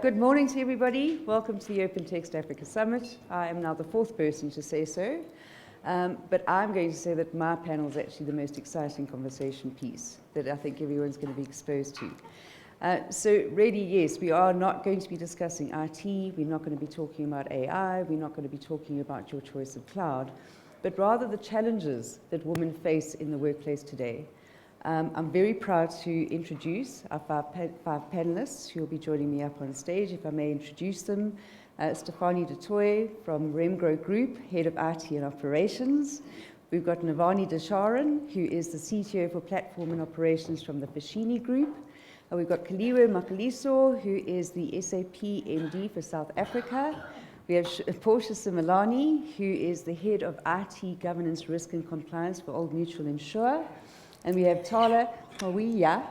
Good morning to everybody. Welcome to the OpenText Africa Summit. I am now the fourth person to say so, but I'm going to say that my panel is actually the most exciting conversation piece that I think everyone's going to be exposed to. So really, yes, we are not going to be discussing IT, we're not going to be talking about AI, we're not going to be talking about your choice of cloud, but rather the challenges that women face in the workplace today. I'm very proud to introduce our five panelists who will be joining me up on stage. If I may introduce them, Stefanie de Tooy from Remgro Group, Head of IT and Operations. We've got Navani Desharan, who is the CTO for Platform and Operations from the Fashini Group. We've got Kaliwe Makaliso, who is the SAP MD for South Africa. We have Portia Similani, who is the Head of IT Governance, Risk and Compliance for Old Mutual Insure. And we have Tala Mawiya,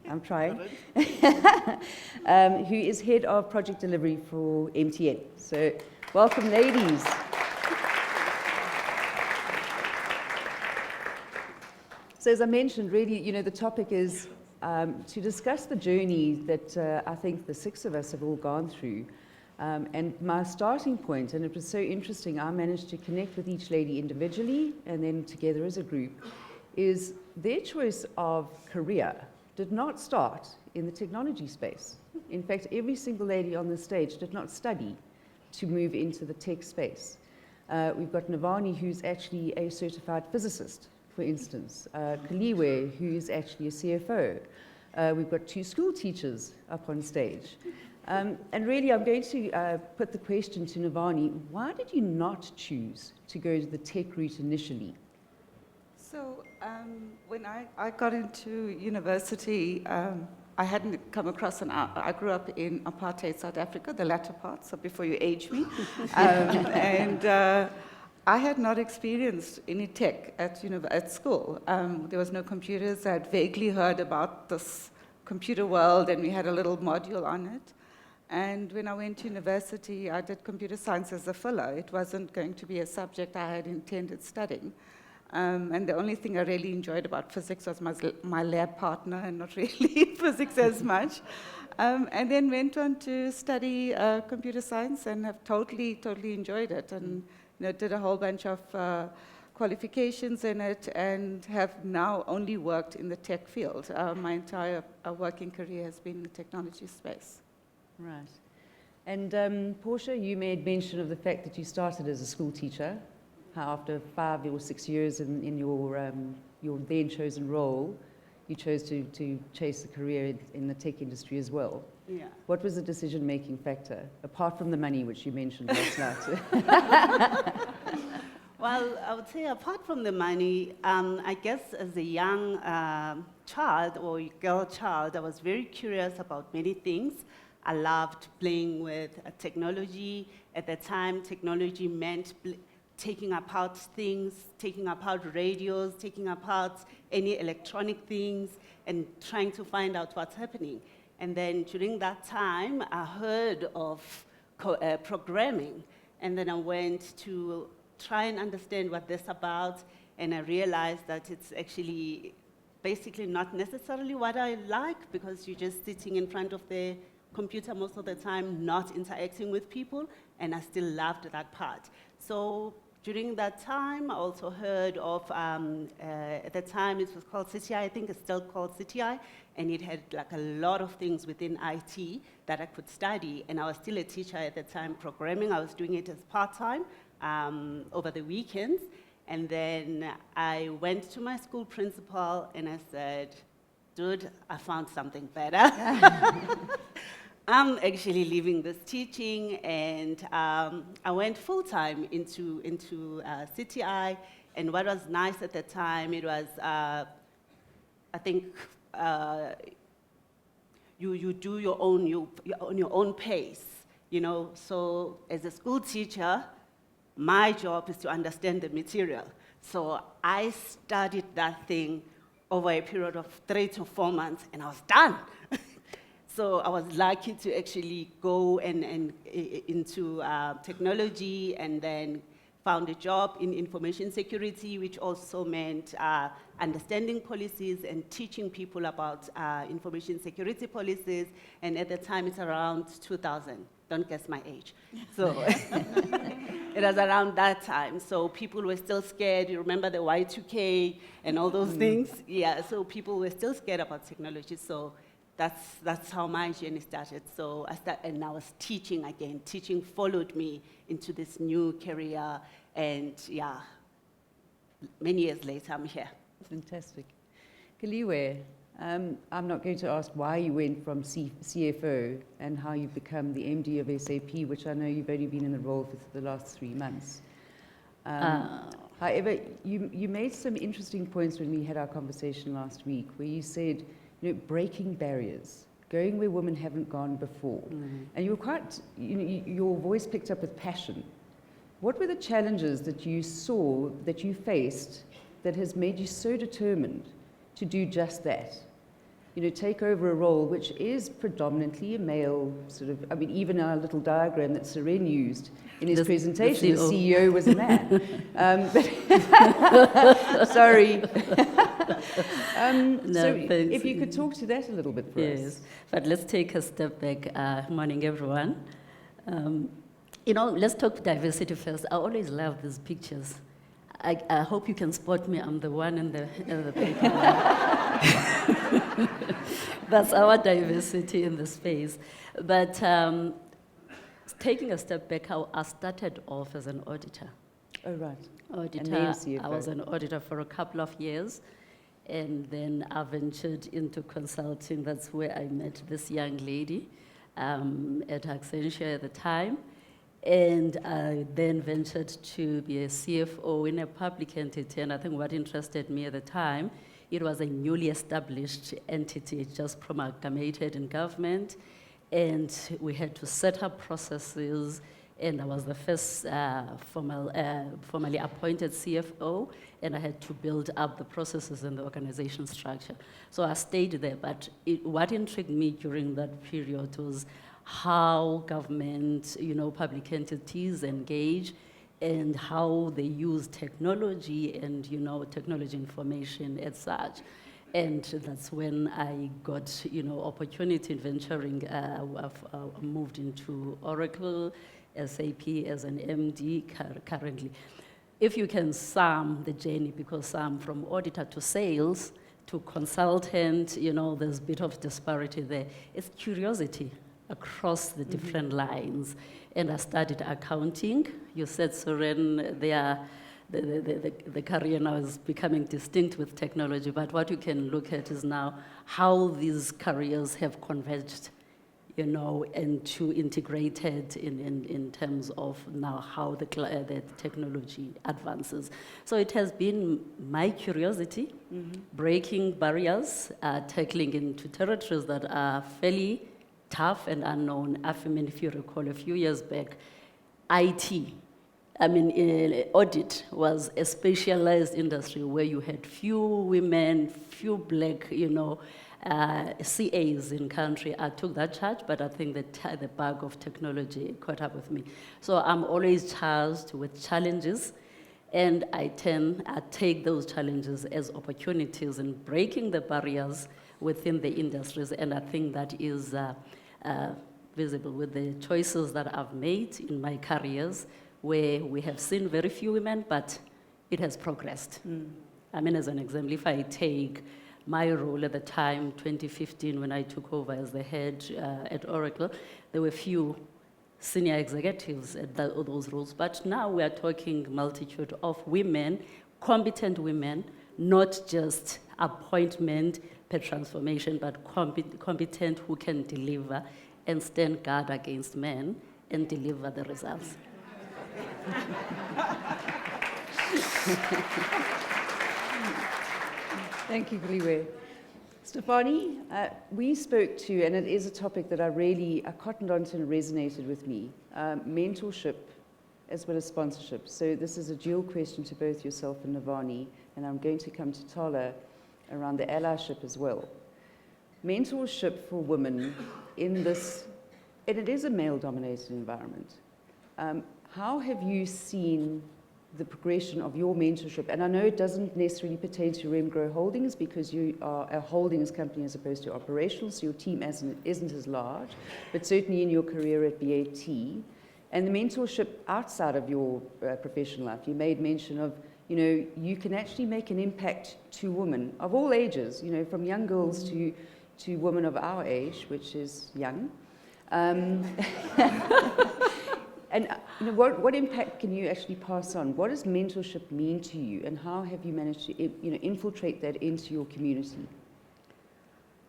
I'm trying, who is Head of Project Delivery for MTN. So welcome, ladies. So as I mentioned, really, the topic is to discuss the journey that I think the six of us have all gone through. And my starting point, and it was so interesting, I managed to connect with each lady individually and then together as a group, is their choice of career did not start in the technology space. In fact, every single lady on the stage did not study to move into the tech space. We've got Navani, who's actually a certified physicist, for instance. Kaliwe, who's actually a CFO. We've got two school teachers up on stage. And really, I'm going to put the question to Navani, why did you not choose to go to the tech route initially? So when I got into university, I hadn't come across I grew up in apartheid South Africa, the latter part, so before you age me. And I had not experienced any tech at school. There was no computers. I had vaguely heard about this computer world, and we had a little module on it. And when I went to university, I did computer science as a filler. It wasn't going to be a subject I had intended studying. And the only thing I really enjoyed about physics was my lab partner, and not really physics as much. And then went on to study computer science and have totally enjoyed it. And did a whole bunch of qualifications in it, and have now only worked in the tech field. My entire working career has been in the technology space. Right. And Portia, you made mention of the fact that you started as a school teacher. How after 5 or 6 years in your then chosen role, you chose to chase a career in the tech industry as well. Yeah. What was the decision-making factor, apart from the money, which you mentioned last night? Well, I would say apart from the money, I guess as a young child or girl child, I was very curious about many things. I loved playing with technology. At the time, technology meant taking apart things, taking apart radios, taking apart any electronic things, and trying to find out what's happening. And then during that time, I heard of programming, and then I went to try and understand what this is about, and I realized that it's actually basically not necessarily what I like, because you're just sitting in front of the computer most of the time, not interacting with people, and I still loved that part. So during that time, I also heard of, at the time it was called CTI, I think it's still called CTI, and it had like a lot of things within IT that I could study, and I was still a teacher at the time programming. I was doing it as part-time over the weekends, and then I went to my school principal and I said, dude, I found something better. I'm actually leaving this teaching, and I went full-time into CTI, and what was nice at the time, it was, I think, you do your own, on your own pace, so as a school teacher, my job is to understand the material. So I studied that thing over a period of 3 to 4 months, and I was done. So I was lucky to actually go into technology and then found a job in information security, which also meant understanding policies and teaching people about information security policies. And at the time, it's around 2000. Don't guess my age. So it was around that time. So people were still scared. You remember the Y2K and all those things? Yeah, so people were still scared about technology. So that's how my journey started. So and I was teaching again. Teaching followed me into this new career. And yeah, many years later, I'm here. Fantastic. Kaliwe, I'm not going to ask why you went from CFO and how you've become the MD of SAP, which I know you've only been in the role for the last 3 months. However, you made some interesting points when we had our conversation last week, where you said, breaking barriers, going where women haven't gone before. And you were quite, your voice picked up with passion. What were the challenges that you saw, that you faced, that has made you so determined to do just that? Take over a role which is predominantly a male sort of, even our little diagram that Seren used in his presentation, the CEO was a man. Sorry. If you could talk to that a little bit for us. Yes, but let's take a step back. Morning, everyone. Let's talk diversity first. I always love these pictures. I hope you can spot me. I'm the one in the picture. That's our diversity in the space. But taking a step back, I started off as an auditor. Oh, right. Auditor. I was an auditor for a couple of years. And then I ventured into consulting. That's where I met this young lady at Accenture at the time. And I then ventured to be a CFO in a public entity. And I think what interested me at the time, it was a newly established entity, just amalgamated in government. And we had to set up processes. And I was the first formally appointed CFO. And I had to build up the processes and the organization structure. So I stayed there. But what intrigued me during that period was how government, public entities engage and how they use technology and, technology information as such. And that's when I got, opportunity in venturing. I've moved into Oracle, SAP as an MD currently. If you can sum the journey, because I'm from auditor to sales to consultant, there's a bit of disparity there. It's curiosity across the different lines. And I studied accounting. You said, Soren, the career now is becoming distinct with technology, but what you can look at is now how these careers have converged, and to integrated in terms of now how the technology advances. So it has been my curiosity, breaking barriers, tackling into territories that are fairly tough and unknown. If you recall, a few years back, IT, audit was a specialized industry where you had few women, few black, CAs in country. I took that charge, but I think the bug of technology caught up with me. So I'm always charged with challenges, and I take those challenges as opportunities in breaking the barriers within the industries, and I think that is visible with the choices that I've made in my careers, where we have seen very few women, but it has progressed. As an example, if I take my role at the time, 2015, when I took over as the head at Oracle, there were few senior executives at those roles, but now we are talking multitude of women, competent women, not just appointment per transformation, but competent who can deliver and stand guard against men and deliver the results. Thank you, Kaliwe. Stefani, we spoke to, and it is a topic that I cottoned onto and resonated with me, mentorship as well as sponsorship. So this is a dual question to both yourself and Navani, and I'm going to come to Tala around the allyship as well. Mentorship for women in this, and it is a male-dominated environment. How have you seen the progression of your mentorship? And I know it doesn't necessarily pertain to Remgrow Holdings because you are a holdings company as opposed to operational, so your team isn't as large, but certainly in your career at BAT. And the mentorship outside of your professional life, you made mention of, you know, you can actually make an impact to women of all ages, you know, from young girls to women of our age, which is young. And you know, what impact can you actually pass on? What does mentorship mean to you, and how have you managed to infiltrate that into your community?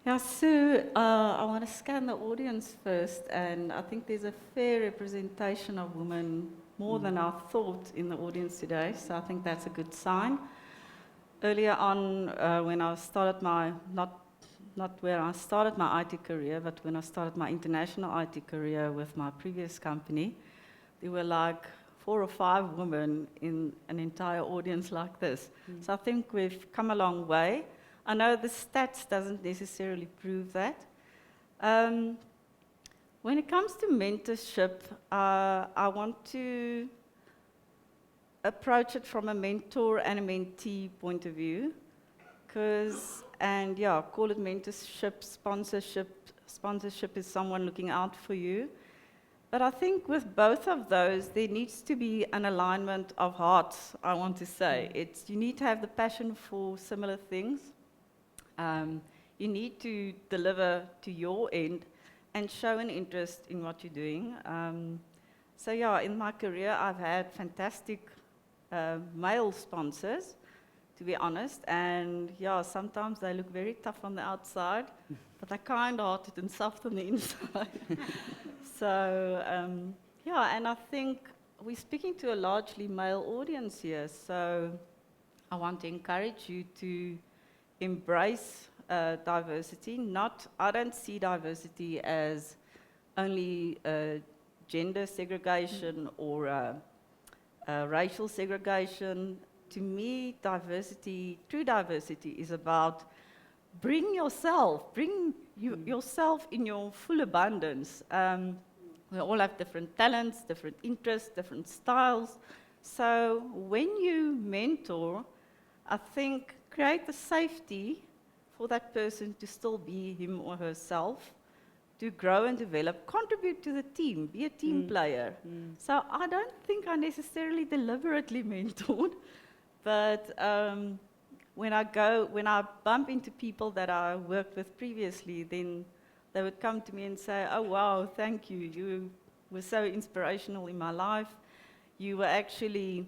Yeah, so I want to scan the audience first, and I think there's a fair representation of women, more than I thought, in the audience today, so I think that's a good sign. Earlier on, when I started not where I started my IT career, but when I started my international IT career with my previous company, there were like 4 or 5 women in an entire audience like this. So I think we've come a long way. I know the stats doesn't necessarily prove that. When it comes to mentorship, I want to approach it from a mentor and a mentee point of view, call it mentorship, sponsorship. Sponsorship is someone looking out for you. But I think with both of those, there needs to be an alignment of hearts, I want to say. You need to have the passion for similar things. You need to deliver to your end and show an interest in what you're doing. In my career, I've had fantastic male sponsors, to be honest, and sometimes they look very tough on the outside, but they're kind-hearted and soft on the inside. And I think we're speaking to a largely male audience here, so I want to encourage you to embrace diversity. I don't see diversity as only gender segregation or racial segregation. To me, true diversity is about bring yourself in your full abundance. We all have different talents, different interests, different styles. So when you mentor, I think create the safety for that person to still be him or herself, to grow and develop, contribute to the team, be a team player. So I don't think I necessarily deliberately mentored, but when I bump into people that I worked with previously, then they would come to me and say, "Oh wow, thank you. You were so inspirational in my life. You were actually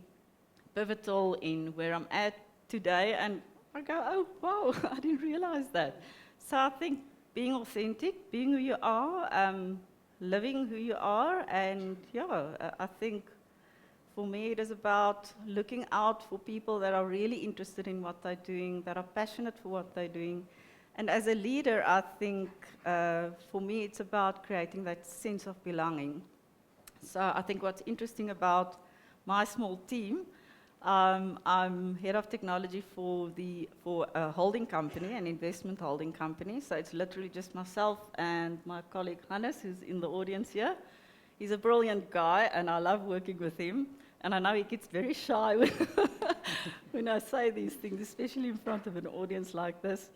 pivotal in where I'm at today." And I go, "Oh wow, I didn't realize that." So I think being authentic, being who you are, living who you are, and I think for me it is about looking out for people that are really interested in what they're doing, that are passionate for what they're doing. And as a leader, I think for me it's about creating that sense of belonging. So I think what's interesting about my small team, I'm head of technology for a holding company, an investment holding company. So it's literally just myself and my colleague Hannes, who's in the audience here. He's a brilliant guy, and I love working with him. And I know he gets very shy when I say these things, especially in front of an audience like this.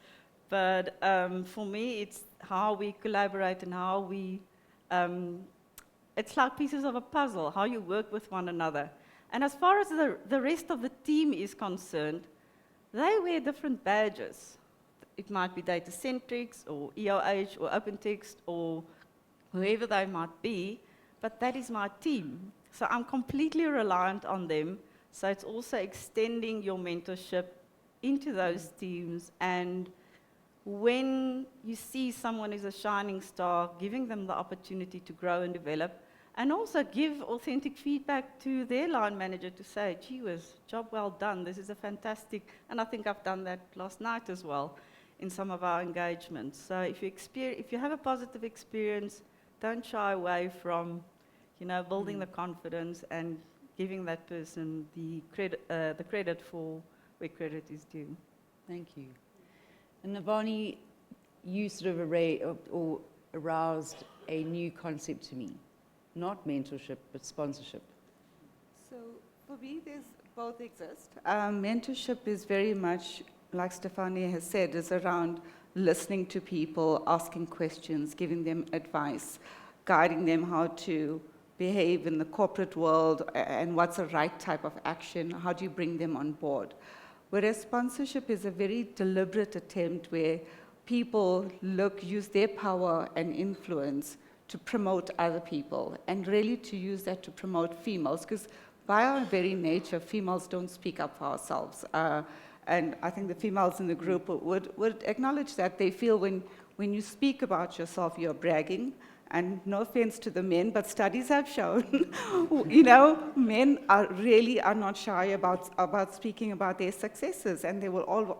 But for me, it's how we collaborate and how we, it's like pieces of a puzzle, how you work with one another. And as far as the rest of the team is concerned, they wear different badges. It might be Datacentrics or EOH or OpenText or whoever they might be, but that is my team. So I'm completely reliant on them. So it's also extending your mentorship into those teams. And when you see someone is a shining star, giving them the opportunity to grow and develop, and also give authentic feedback to their line manager to say, "Gee whiz, job well done, this is a fantastic," and I think I've done that last night as well in some of our engagements. So if you have a positive experience, don't shy away from building the confidence and giving that person the credit for where credit is due. Thank you. And Navani, you sort of aroused a new concept to me. Not mentorship, but sponsorship. So for me, Both exist. Mentorship is very much, like Stefania has said, is around listening to people, asking questions, giving them advice, guiding them how to behave in the corporate world and what's the right type of action, how do you bring them on board. Whereas sponsorship is a very deliberate attempt where people use their power and influence to promote other people and really to use that to promote females, because by our very nature, females don't speak up for ourselves. And I think the females in the group would acknowledge that. They feel when you speak about yourself, you're bragging. And no offense to the men, but studies have shown, men are not shy about speaking about their successes, and they will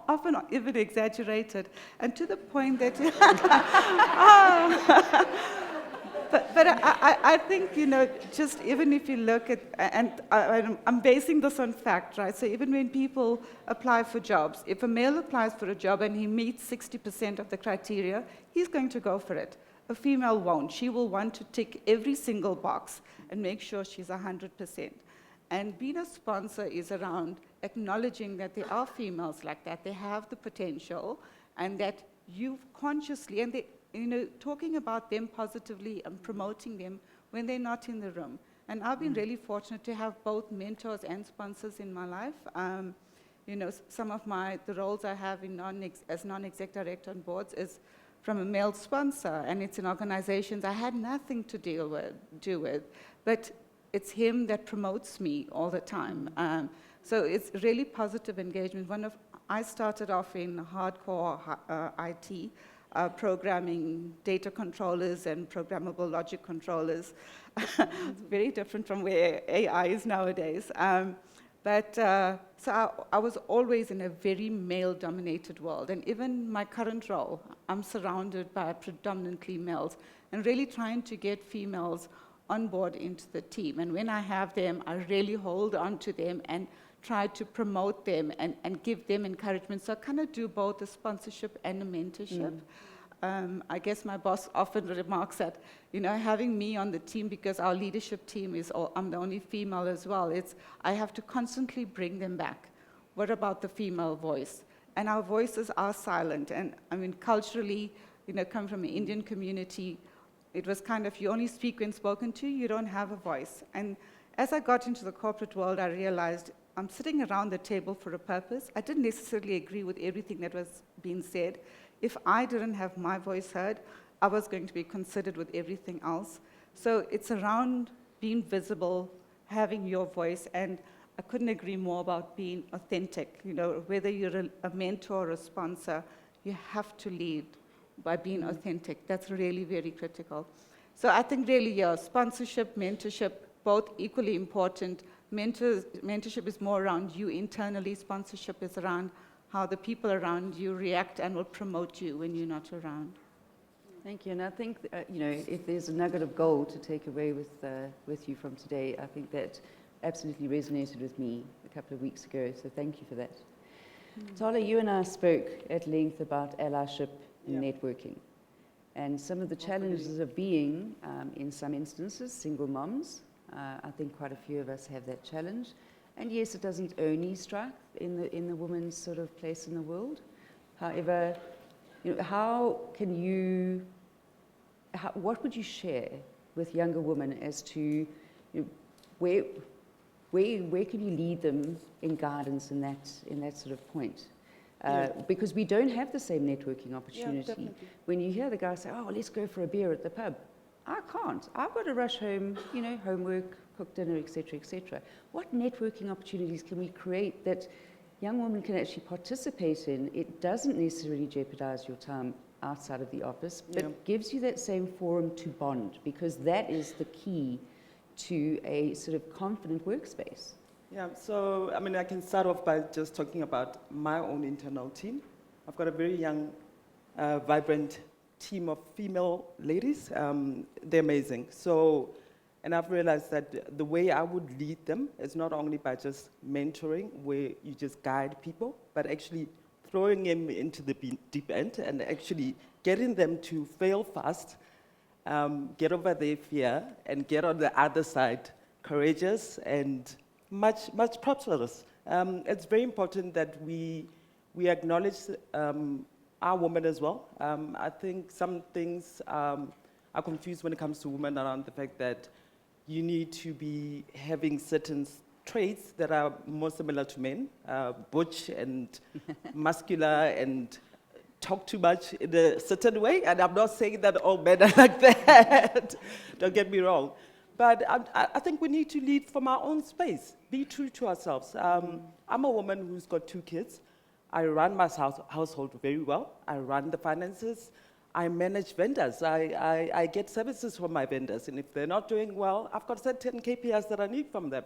often even exaggerate it, and to the point that, but I think, just even if you look at, and I'm basing this on fact, right? So even when people apply for jobs, if a male applies for a job and he meets 60% of the criteria, he's going to go for it. A female won't. She will want to tick every single box and make sure she's 100%. And being a sponsor is around acknowledging that there are females like that, they have the potential, and that you've consciously, and talking about them positively and promoting them when they're not in the room. And I've been really fortunate to have both mentors and sponsors in my life. Some of the roles I have as non-exec director on boards is from a male sponsor, and it's in organizations I had nothing to do with, but it's him that promotes me all the time. So it's really positive engagement. I started off in hardcore IT, programming data controllers and programmable logic controllers. It's very different from where AI is nowadays. So I was always in a very male-dominated world, and even my current role, I'm surrounded by predominantly males, and really trying to get females on board into the team. And when I have them, I really hold on to them and try to promote them and give them encouragement. So I kind of do both a sponsorship and a mentorship. I guess my boss often remarks that, having me on the team, because our leadership team I'm the only female as well, I have to constantly bring them back. What about the female voice? And our voices are silent. And I mean, culturally, come from an Indian community, it was kind of, you only speak when spoken to, you don't have a voice. And as I got into the corporate world, I realized I'm sitting around the table for a purpose. I didn't necessarily agree with everything that was being said. If I didn't have my voice heard, I was going to be considered with everything else. So it's around being visible, having your voice, and I couldn't agree more about being authentic. Whether you're a mentor or a sponsor, you have to lead by being authentic. That's really very critical. So I think really, sponsorship, mentorship, both equally important. Mentorship is more around you internally. Sponsorship is around how the people around you react and will promote you when you're not around. Thank you. And I think, if there's a nugget of gold to take away with you from today, I think that absolutely resonated with me a couple of weeks ago. So thank you for that. Tala, you and I spoke at length about allyship and networking, and some of the challenges of being, in some instances, single moms. I think quite a few of us have that challenge. And yes, it doesn't only strike in the woman's sort of place in the world. However, how can what would you share with younger women as to where can you lead them in guidance in that sort of point? Because we don't have the same networking opportunity. When you hear the guy say, "Oh, let's go for a beer at the pub," I can't. I've got to rush home, homework, cook dinner, etc., etc. What networking opportunities can we create that young women can actually participate in? It doesn't necessarily jeopardize your time outside of the office, but gives you that same forum to bond, because that is the key to a sort of confident workspace. Yeah, so I can start off by just talking about my own internal team. I've got a very young, vibrant team of female ladies. They're amazing. And I've realized that the way I would lead them is not only by just mentoring, where you just guide people, but actually throwing them into the deep end and actually getting them to fail fast, get over their fear, and get on the other side courageous and much props for us. It's very important that we acknowledge our women as well. I think some things are confused when it comes to women around the fact that you need to be having certain traits that are more similar to men, butch and muscular and talk too much in a certain way. And I'm not saying that all men are like that. Don't get me wrong. But I think we need to lead from our own space, be true to ourselves. I'm a woman who's got 2 kids. I run my household very well. I run the finances. I manage vendors. I get services from my vendors. And if they're not doing well, I've got certain KPIs that I need from them.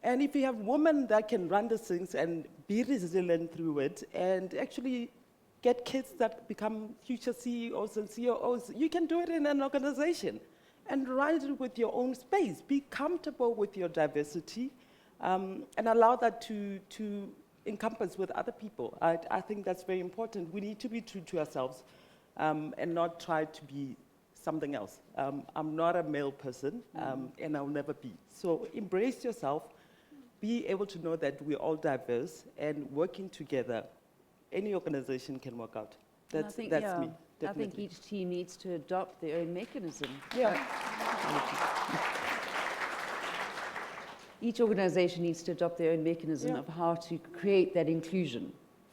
And if you have women that can run these things and be resilient through it and actually get kids that become future CEOs and COOs, you can do it in an organization. And run it with your own space. Be comfortable with your diversity and allow that to encompass with other people. I think that's very important. We need to be true to ourselves and not try to be something else. I'm not a male person and I'll never be. So embrace yourself. Be able to know that we're all diverse and working together, any organization can work out. That's me. Definitely. I think each team needs to adopt their own mechanism. Yeah. Each organization needs to adopt their own mechanism of how to create that inclusion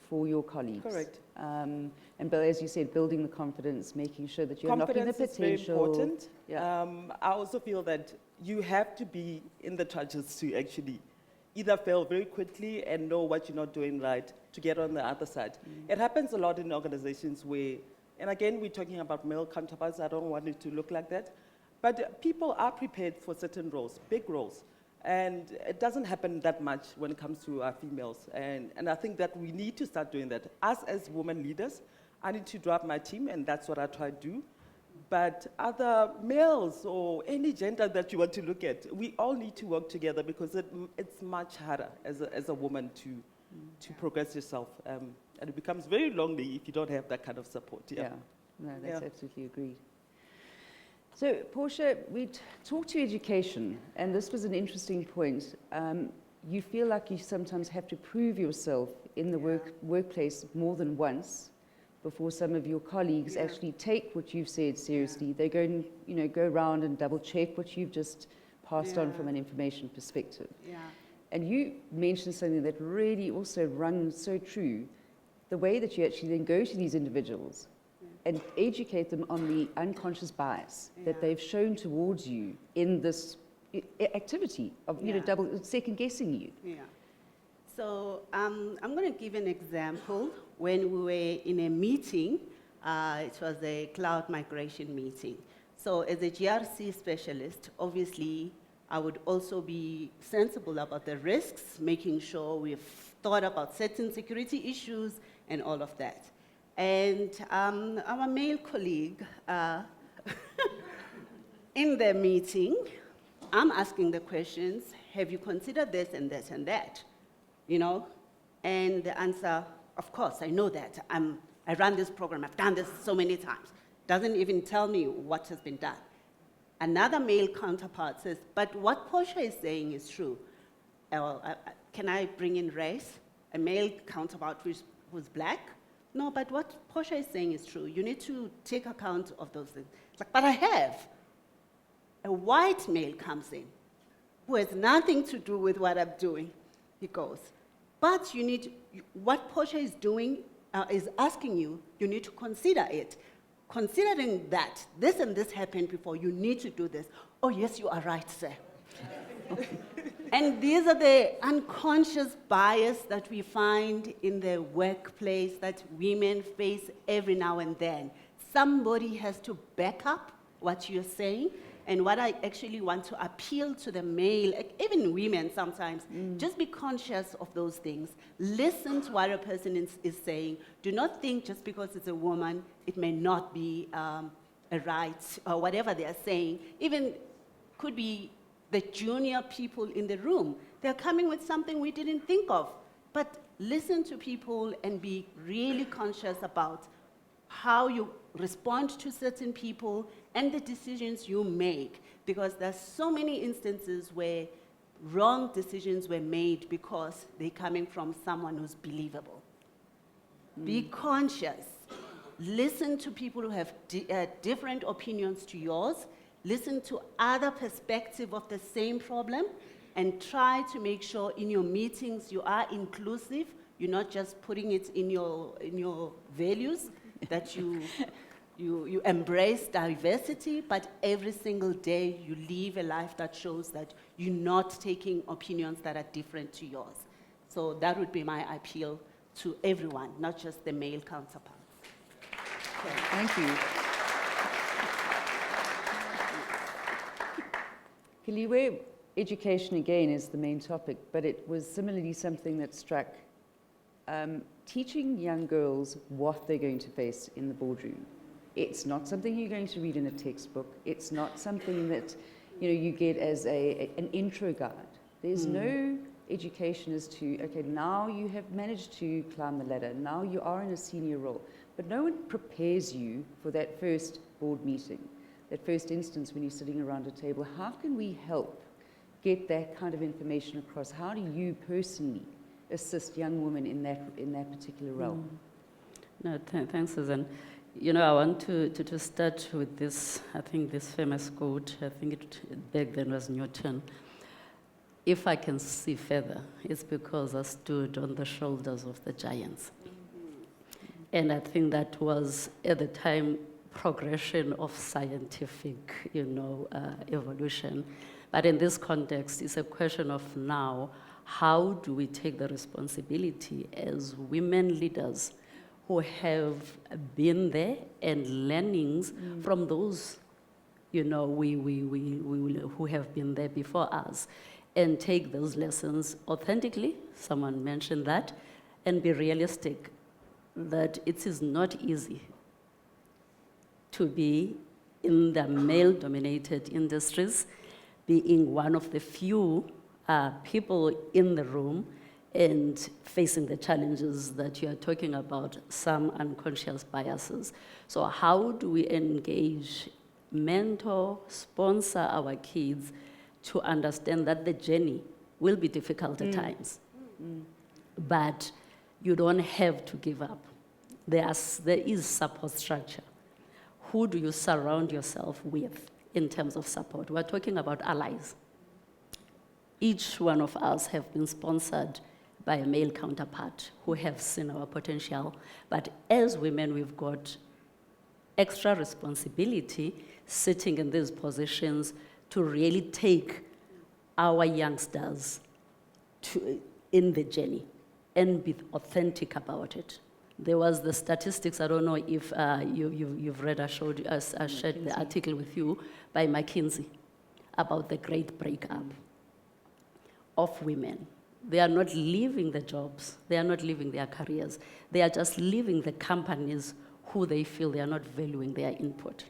for your colleagues. Correct. And but as you said, building the confidence, making sure that you're unlocking the Confidence potential. is very important. Yeah. I also feel that you have to be in the trenches to actually either fail very quickly and know what you're not doing right to get on the other side. It happens a lot in organizations where, and again, we're talking about male counterparts. I don't want it to look like that. But people are prepared for certain roles, big roles. And it doesn't happen that much when it comes to our females. And I think that we need to start doing that. Us as women leaders, I need to drive my team, and that's what I try to do. But other males or any gender that you want to look at, we all need to work together because it's much harder as a woman to progress yourself. And it becomes very lonely if you don't have that kind of support. Yeah, no, that's absolutely agreed. So, Portia, we talked to education, and this was an interesting point. You feel like you sometimes have to prove yourself in the workplace more than once before some of your colleagues actually take what you've said seriously. They go and go around and double check what you've just passed on from an information perspective. Yeah. And you mentioned something that really also rung so true, the way that you actually then go to these individuals and educate them on the unconscious bias that they've shown towards you in this activity of double second guessing you. Yeah. So I'm going to give an example. When we were in a meeting, it was a cloud migration meeting. So as a GRC specialist, obviously, I would also be sensible about the risks, making sure we've thought about certain security issues and all of that. And our male colleague, in the meeting, I'm asking the questions, have you considered this and this and that? And the answer, of course, I know that. I run this program, I've done this so many times. Doesn't even tell me what has been done. Another male counterpart says, but what Portia is saying is true. Can I bring in race? A male counterpart who's black? No, but what Portia is saying is true. You need to take account of those things. It's like, but I have. A white male comes in who has nothing to do with what I'm doing. He goes, but what Portia is doing, is asking you, you need to consider it. Considering that this and this happened before, you need to do this. Oh, yes, you are right, sir. And these are the unconscious bias that we find in the workplace that women face every now and then. Somebody has to back up what you're saying. And what I actually want to appeal to the male, even women sometimes, just be conscious of those things. Listen to what a person is saying. Do not think just because it's a woman, it may not be a right, or whatever they are saying. Even could be the junior people in the room. They're coming with something we didn't think of. But listen to people and be really conscious about how you respond to certain people and the decisions you make, because there's so many instances where wrong decisions were made because they're coming from someone who's believable. Be conscious. Listen to people who have different opinions to yours. Listen to other perspectives of the same problem, and try to make sure in your meetings you are inclusive. You're not just putting it in your values, that you embrace diversity, but every single day you live a life that shows that you're not taking opinions that are different to yours. So that would be my appeal to everyone, not just the male counterparts. Thank you. Kaliwe, education again is the main topic, but it was similarly something that struck. Teaching young girls what they're going to face in the boardroom. It's not something you're going to read in a textbook. It's not something that you get as an intro guide. There's no education as to, okay, now you have managed to climb the ladder. Now you are in a senior role. But no one prepares you for that first board meeting, that first instance when you're sitting around a table. How can we help get that kind of information across? How do you personally assist young women in that particular realm? No, thanks, Susan. I want to start with this, I think this famous quote, I think it back then was Newton. If I can see further, it's because I stood on the shoulders of the giants. And I think that was, at the time, progression of scientific, evolution. But in this context, it's a question of now, how do we take the responsibility as women leaders who have been there and learnings from those, who have been there before us, and take those lessons authentically, someone mentioned that, and be realistic that it is not easy to be in the male-dominated industries, being one of the few people in the room and facing the challenges that you are talking about, some unconscious biases. So how do we engage, mentor, sponsor our kids to understand that the journey will be difficult at times, but you don't have to give up. There is support structure. Who do you surround yourself with in terms of support? We're talking about allies. Each one of us have been sponsored by a male counterpart who have seen our potential. But as women, we've got extra responsibility sitting in these positions to really take our youngsters in the journey and be authentic about it. There was the statistics, I don't know if you've read, I shared the article with you by McKinsey about the great breakup of women. They are not leaving the jobs, they are not leaving their careers, they are just leaving the companies who they feel they are not valuing their input.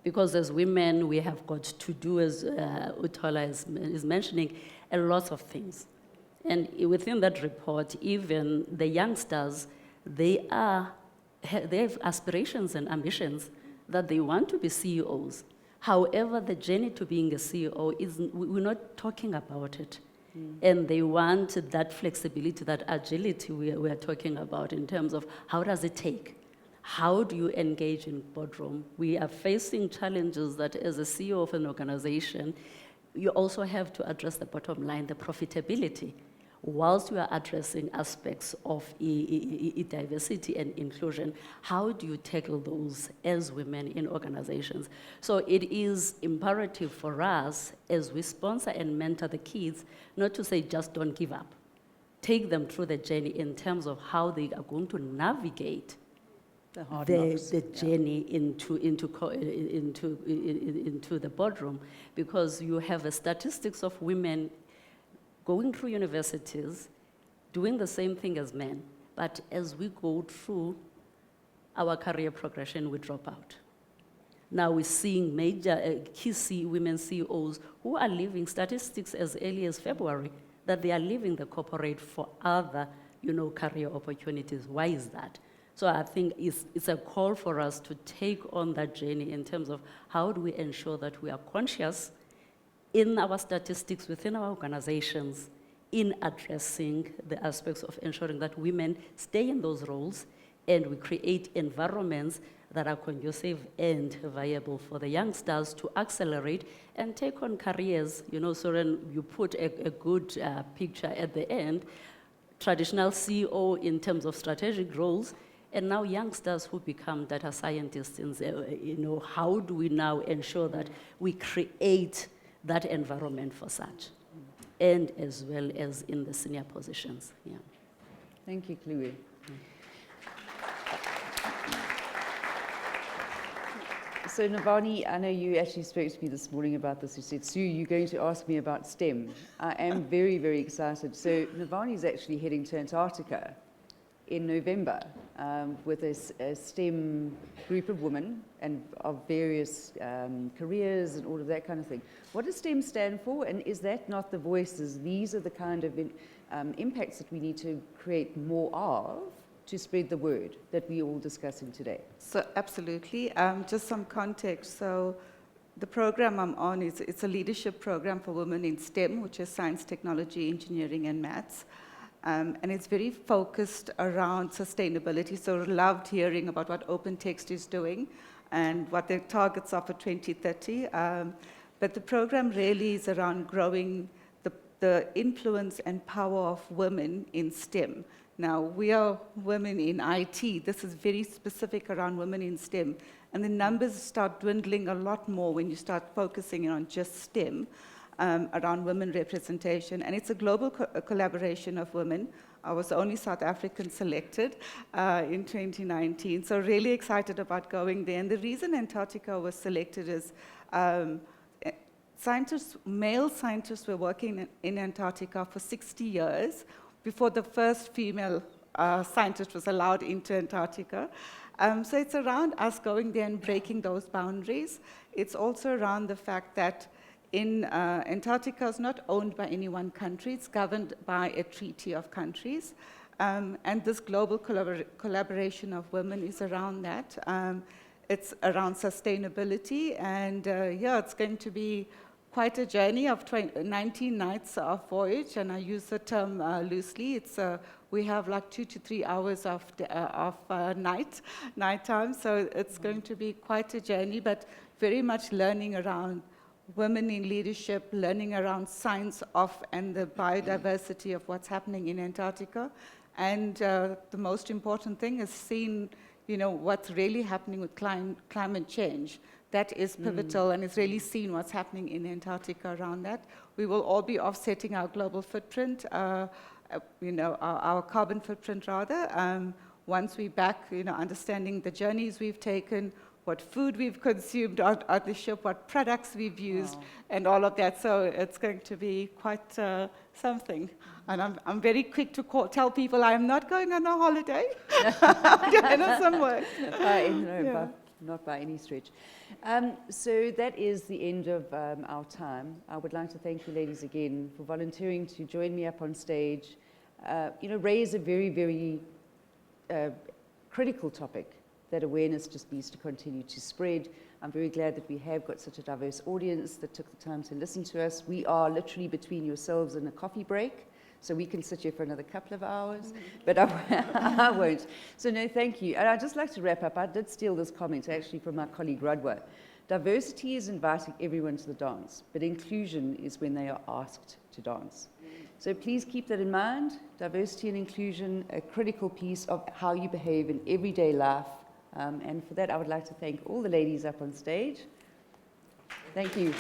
Because as women, we have got to do, as Utola is mentioning, a lot of things. And within that report, even the youngsters, they have aspirations and ambitions that they want to be CEOs. However, the journey to being a CEO we're not talking about it. And they want that flexibility, that agility we are talking about in terms of how does it take? How do you engage in boardroom? We are facing challenges that as a CEO of an organization, you also have to address the bottom line, the profitability, whilst you are addressing aspects of diversity and inclusion. How do you tackle those as women in organizations? So it is imperative for us as we sponsor and mentor the kids, not to say just don't give up. Take them through the journey in terms of how they are going to navigate the journey into the boardroom, because you have a statistics of women going through universities, doing the same thing as men, but as we go through our career progression, we drop out. Now we're seeing major key women CEOs who are leaving, statistics as early as February, that they are leaving the corporate for other, career opportunities. Why is that? So I think it's a call for us to take on that journey in terms of how do we ensure that we are conscious in our statistics within our organizations in addressing the aspects of ensuring that women stay in those roles and we create environments that are conducive and viable for the youngsters to accelerate and take on careers, you know, so then you put a good picture at the end, traditional CEO in terms of strategic roles, and now youngsters who become data scientists, you know, how do we now ensure that we create that environment for such, and as well as in the senior positions, yeah. Thank you, Chloe. So Navani, I know you actually spoke to me this morning about this. You said, Sue, you're going to ask me about STEM. I am very, very excited. So Navani is actually heading to Antarctica in November with a STEM group of women and of various careers and all of that kind of thing. What does STEM stand for? And is that not the voices? These are the kind of impacts that we need to create more of to spread the word that we're all discussing today. So absolutely. Just some context. So the program I'm on it's a leadership program for women in STEM, which is science, technology, engineering, and maths. And it's very focused around sustainability. So loved hearing about what OpenText is doing and what their targets are for 2030. But the program really is around growing the influence and power of women in STEM. Now, we are women in IT. This is very specific around women in STEM. And the numbers start dwindling a lot more when you start focusing on just STEM, around women representation. And it's a global collaboration of women. I was the only South African selected in 2019. So really excited about going there. And the reason Antarctica was selected is male scientists were working in Antarctica for 60 years before the first female scientist was allowed into Antarctica. So it's around us going there and breaking those boundaries. It's also around the fact that Antarctica is not owned by any one country. It's governed by a treaty of countries. And this global collaboration of women is around that. It's around sustainability. And yeah, it's going to be quite a journey of 19 nights of voyage, and I use the term loosely. We have like 2 to 3 hours of nighttime, so it's going to be quite a journey, but very much learning around women in leadership, learning around science of and the biodiversity of what's happening in Antarctica, and the most important thing is seeing, you know, what's really happening with climate change. That is pivotal, and it's really seen what's happening in Antarctica around that. We will all be offsetting our global footprint, you know, our carbon footprint rather, once we're back, you know, understanding the journeys we've taken, what food we've consumed on the ship, what products we've used, and all of that. So it's going to be quite something. And I'm very quick to tell people I'm not going on a holiday. I'm doing some work. Not by any stretch. So that is the end of our time. I would like to thank you ladies again for volunteering to join me up on stage, you know, raise a very, very critical topic that awareness just needs to continue to spread. I'm very glad that we have got such a diverse audience that took the time to listen to us. We are literally between yourselves and a coffee break. So we can sit here for another couple of hours, but I won't. So no, thank you. And I'd just like to wrap up. I did steal this comment actually from my colleague Radwa. Diversity is inviting everyone to the dance, but inclusion is when they are asked to dance. So please keep that in mind. Diversity and inclusion, a critical piece of how you behave in everyday life. And for that, I would like to thank all the ladies up on stage. Thank you.